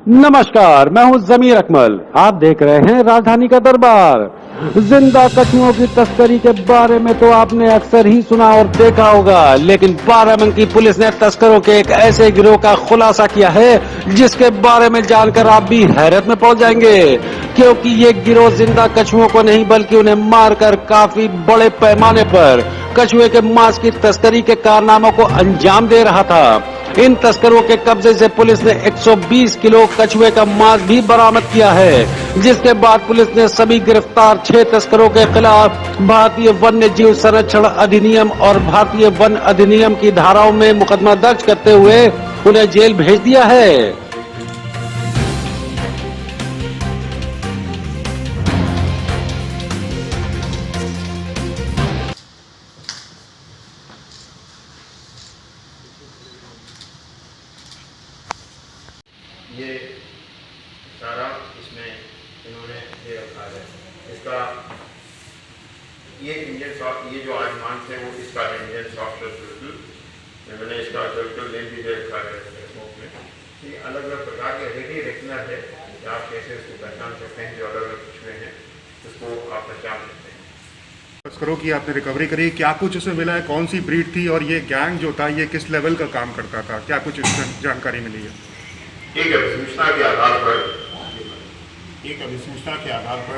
नमस्कार, मैं हूं जमीर अकमल। आप देख रहे हैं राजधानी का दरबार। जिंदा कछुओं की तस्करी के बारे में तो आपने अक्सर ही सुना और देखा होगा, लेकिन बाराबंकी पुलिस ने तस्करों के एक ऐसे गिरोह का खुलासा किया है जिसके बारे में जानकर आप भी हैरत में पड़ जाएंगे, क्योंकि ये गिरोह जिंदा कछुओं को नहीं बल्कि उन्हें मारकर काफी बड़े पैमाने पर कछुए के मांस की तस्करी के कारनामों को अंजाम दे रहा था। इन तस्करों के कब्जे से पुलिस ने 120 किलो कछुए का मांस भी बरामद किया है, जिसके बाद पुलिस ने सभी गिरफ्तार 6 तस्करों के खिलाफ भारतीय वन्य जीव संरक्षण अधिनियम और भारतीय वन अधिनियम की धाराओं में मुकदमा दर्ज करते हुए उन्हें जेल भेज दिया है। ये सारा इसमें इन्होंने ये रखा है। इसका ये इंडियन सॉफ्ट, ये जो आज मांस है वो इसका इंडियन सॉफ्ट टर्टल, मैंने इसका टर्टल नेम भी दे रखा है स्मोक में। ये अलग अलग प्रकार के रेडी रेकनर है, आप कैसे उसको पहचान सकते हैं, जो अलग अलग कछुए हैं उसको आप पहचान सकते हैं। तस्करों की आपने रिकवरी करी, क्या कुछ उसमें मिला है, कौन सी ब्रीड थी और ये गैंग जो था ये किस लेवल का काम करता था, क्या कुछ इसमें जानकारी मिली है? एक अभिसूचना के आधार पर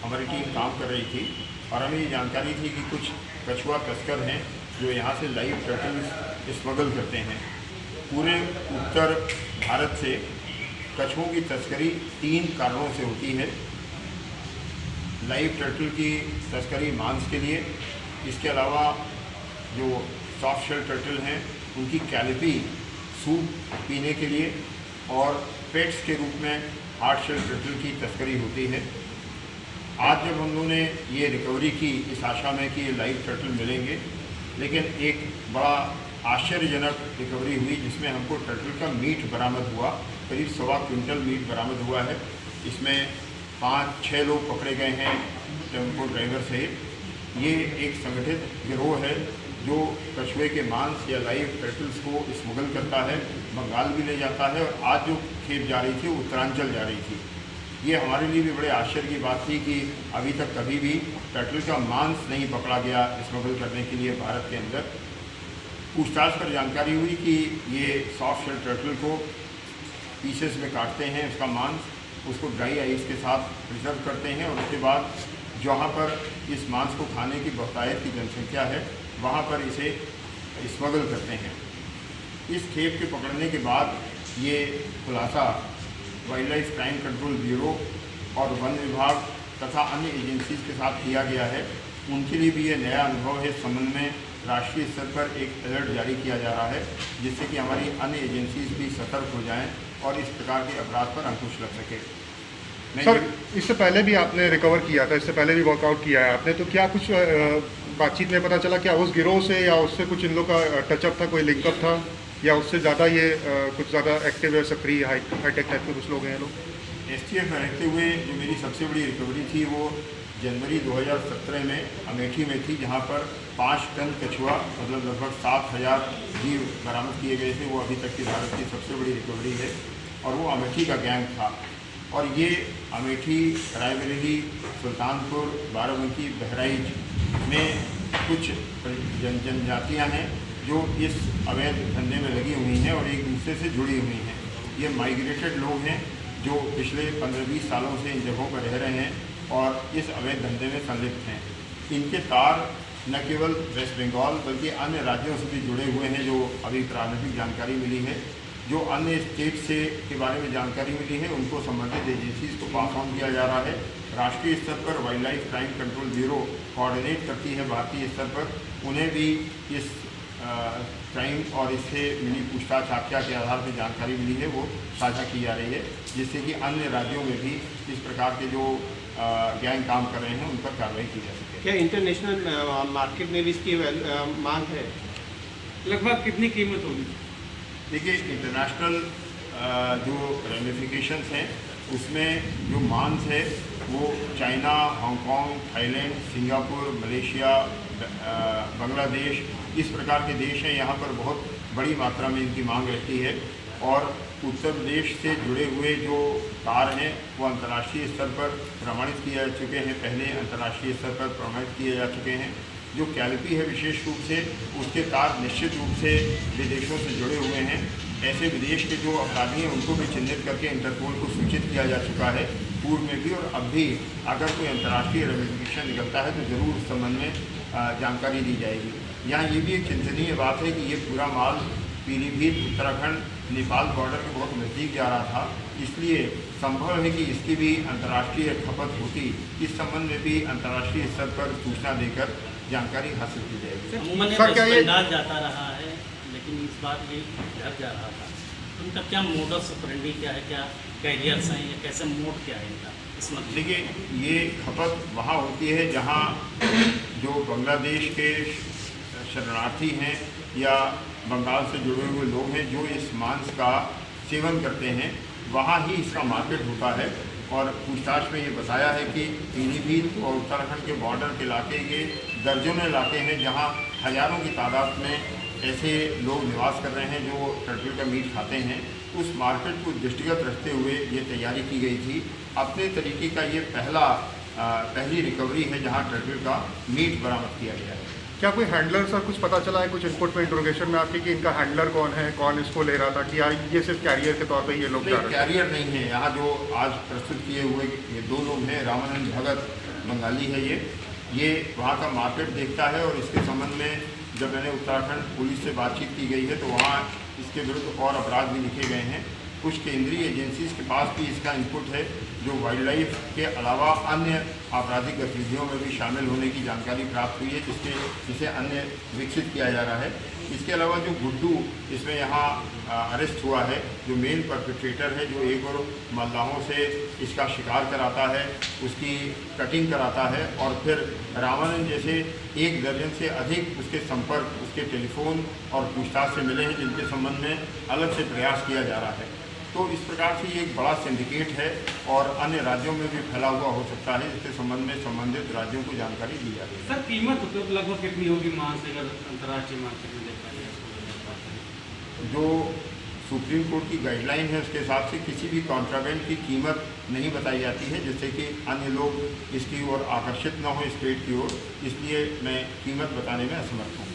हमारी टीम काम कर रही थी और हमें ये जानकारी थी कि कुछ कछुआ तस्कर हैं जो यहाँ से लाइव टर्टल स्मगल करते हैं। पूरे उत्तर भारत से कछुओं की तस्करी 3 कारणों से होती है। लाइव टर्टल की तस्करी मांस के लिए, इसके अलावा जो सॉफ्ट शेल टर्टल हैं उनकी कैलिपी सूप पीने के लिए, और पेट्स के रूप में हार्ड शेल टर्टल की तस्करी होती है। आज जब हम लोगों ने ये रिकवरी की इस आशा में कि ये लाइव टर्टल मिलेंगे, लेकिन एक बड़ा आश्चर्यजनक रिकवरी हुई जिसमें हमको टर्टल का मीट बरामद हुआ। करीब 1.25 क्विंटल मीट बरामद हुआ है। इसमें 5-6 लोग पकड़े गए हैं टेम्पो ड्राइवर सहित। ये एक संगठित गिरोह है जो कछुए के मांस या लाइव टर्टल्स को स्मगल करता है, बंगाल भी ले जाता है, और आज जो खेप जा रही थी वो उत्तरांचल जा रही थी। ये हमारे लिए भी बड़े आश्चर्य की बात थी कि अभी तक कभी भी टर्टल का मांस नहीं पकड़ा गया स्मगल करने के लिए भारत के अंदर। पूछताछ पर जानकारी हुई कि ये सॉफ्ट शेल टर्टल को पीसेस में काटते हैं, उसका मांस, उसको ड्राई आइस के साथ प्रिजर्व करते हैं, और उसके बाद जहाँ पर इस मांस को खाने की बहुतायत की जनसंख्या है वहाँ पर इसे स्मगल करते हैं। इस खेप के पकड़ने के बाद ये खुलासा wild life crime control bureau और वन विभाग तथा अन्य एजेंसीज के साथ किया गया है। उनके लिए भी ये नया अनुभव है। इस संबंध में राष्ट्रीय स्तर पर एक अलर्ट जारी किया जा रहा है जिससे कि हमारी अन्य एजेंसीज भी सतर्क हो जाएं और इस प्रकार के अपराध पर अंकुश लग सके। सर, इससे पहले भी आपने रिकवर किया था, इससे पहले भी वर्कआउट किया है आपने, तो क्या कुछ बातचीत में पता चला क्या उस गिरोह से या उससे कुछ इन लोग का टचअप था, कोई लिंकअप था, या उससे ज़्यादा ये कुछ ज़्यादा एक्टिव या सक्रिय हाईटेक टाइप के कुछ लोग हैं लोग? एसटीएफ में रहते हुए जो मेरी सबसे बड़ी रिकवरी थी वो जनवरी 2017 में अमेठी में थी, जहाँ पर 5 टन कछुआ मतलब लगभग 7,000 जीव बरामद किए गए थे। वो अभी तक की भारत की सबसे बड़ी रिकवरी है और वो अमेठी का गैंग था। और ये अमेठी, रायबरेली, सुल्तानपुर, बाराबंकी, बहराइच में कुछ जनजातियाँ हैं जो इस अवैध धंधे में लगी हुई हैं और एक दूसरे से जुड़ी हुई हैं। ये माइग्रेटेड लोग हैं जो पिछले 15-20 सालों से इन जगहों पर रह रहे हैं और इस अवैध धंधे में संलिप्त हैं। इनके तार न केवल वेस्ट बंगाल बल्कि अन्य राज्यों से भी जुड़े हुए हैं, जो अभी प्रारंभिक जानकारी मिली है। जो अन्य स्टेट से के बारे में जानकारी मिली है उनको संबंधित एजेंसीज को पास ऑन किया जा रहा है। राष्ट्रीय स्तर पर wild life crime control bureau coordinate करती है भारतीय स्तर पर, उन्हें भी इस क्राइम और इससे मिली पूछताछ आख्या के आधार पर जानकारी मिली है वो साझा की जा रही है, जिससे कि अन्य राज्यों में भी इस प्रकार के जो गैंग काम कर रहे हैं उन पर कार्रवाई की जा सके। क्या इंटरनेशनल मार्केट में भी इसकी मांग है? लगभग कितनी कीमत होगी? देखिए, इंटरनेशनल जो रेमिफिकेशंस हैं उसमें जो मांस है वो China, Hong Kong, Thailand, Singapore, Malaysia, Bangladesh, इस प्रकार के देश हैं। यहाँ पर बहुत बड़ी मात्रा में इनकी मांग रहती है। और उत्तर प्रदेश से जुड़े हुए जो तार हैं वो अंतर्राष्ट्रीय स्तर पर प्रमाणित किए जा चुके हैं, पहले अंतर्राष्ट्रीय स्तर पर प्रमाणित किए जा चुके हैं। जो कैलिपी है विशेष रूप से उसके तार निश्चित रूप से विदेशों से जुड़े हुए हैं। ऐसे विदेश के जो अपराधी हैं उनको भी चिन्हित करके इंटरपोल को सूचित किया जा चुका है पूर्व में भी, और अब भी अगर कोई अंतर्राष्ट्रीय रेमिफिकेशन निकलता है तो ज़रूर उस संबंध में जानकारी दी जाएगी। यहाँ ये भी एक चिंतनीय बात है कि ये पूरा माल पीलीभीत उत्तराखंड नेपाल बॉर्डर के बहुत नज़दीक जा रहा था, इसलिए संभव है कि इसकी भी अंतर्राष्ट्रीय खपत होती। इस संबंध में भी अंतर्राष्ट्रीय स्तर पर सूचना देकर जानकारी हासिल की जाएगी। अमूमन सर, क्या ये- बंगाल जाता रहा है, लेकिन इस बार ये घर जा रहा था। उनका क्या मोडस ऑपरेंडी क्या है, क्या कैरियर्स हैं या कैसे मोड क्या है इनका इस मतलब? देखिए, ये खपत वहाँ होती है जहाँ जो बांग्लादेश के शरणार्थी हैं या बंगाल से जुड़े हुए लोग हैं जो इस मांस का सेवन करते हैं, वहाँ ही इसका मार्केट होता है। और पूछताछ में ये बताया है कि पीलीभीत और उत्तराखंड के बॉर्डर के इलाके ये दर्जनों इलाके हैं जहाँ हज़ारों की तादाद में ऐसे लोग निवास कर रहे हैं जो टर्टल का मीट खाते हैं। उस मार्केट को दृष्टिगत रखते हुए ये तैयारी की गई थी। अपने तरीके का ये पहली रिकवरी है जहाँ टर्टल का मीट बरामद किया गया है। क्या कोई हैंडलर सर कुछ पता चला है कुछ इनपुट में इंट्रोगेशन में आपके कि इनका हैंडलर कौन है, कौन इसको ले रहा था, कि यार ये सिर्फ कैरियर के तौर पे ये लोग जा नहीं, रहे हैं? कैरियर नहीं है। यहाँ जो आज प्रस्तुत किए हुए ये दो लोग हैं, रामानंद भगत बंगाली है ये वहाँ का मार्केट देखता है। और इसके संबंध में जब मैंने उत्तराखंड पुलिस से बातचीत की गई है तो वहाँ इसके विरुद्ध और अपराध भी लिखे गए हैं। कुछ केंद्रीय एजेंसीज के पास भी इसका इनपुट है जो वाइल्ड लाइफ के अलावा अन्य आपराधिक गतिविधियों में भी शामिल होने की जानकारी प्राप्त हुई है, जिसे अन्य विकसित किया जा रहा है। इसके अलावा जो गुड्डू इसमें यहाँ अरेस्ट हुआ है, जो मेन परपेट्रेटर है, जो एक और मालदाहों से इसका शिकार कराता है, उसकी कटिंग कराता है और फिर रामानंद जैसे 1 दर्जन से अधिक उसके संपर्क, उसके टेलीफोन और पूछताछ से मिले हैं, जिनके संबंध में अलग से प्रयास किया जा रहा है। तो इस प्रकार से ये एक बड़ा सिंडिकेट है और अन्य राज्यों में भी फैला हुआ हो सकता है, जिसके संबंध में संबंधित राज्यों को जानकारी दी जाती है। सर कीमत तो लगभग कितनी होगी मांस अगर अंतर्राष्ट्रीय मार्केट में देखा जाए? जो सुप्रीम कोर्ट की गाइडलाइन है उसके हिसाब से किसी भी कॉन्ट्राबेंड की कीमत नहीं बताई जाती है, जिससे कि अन्य लोग इसकी ओर आकर्षित न हो स्टेट की ओर, इसलिए मैं कीमत बताने में असमर्थ हूँ।